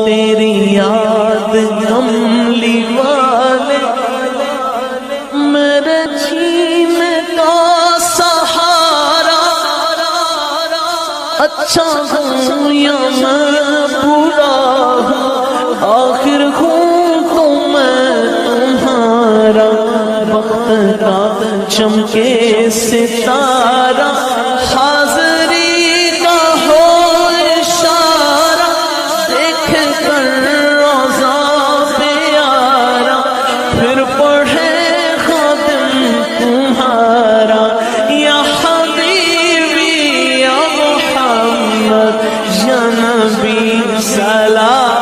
تیری یاد کملی والے میرے جینے کا سہارا، اچھا ہوں یا میں برا ہوں آخر ہوں تو میں تمہارا، وقت کا چمکے ستارہ حاضری کا ہو اشارہ، دیکھ کر روضہ پیارا پھر پڑھے خادم تمہارا، یا حبیبی یا محمد یا نبی سلام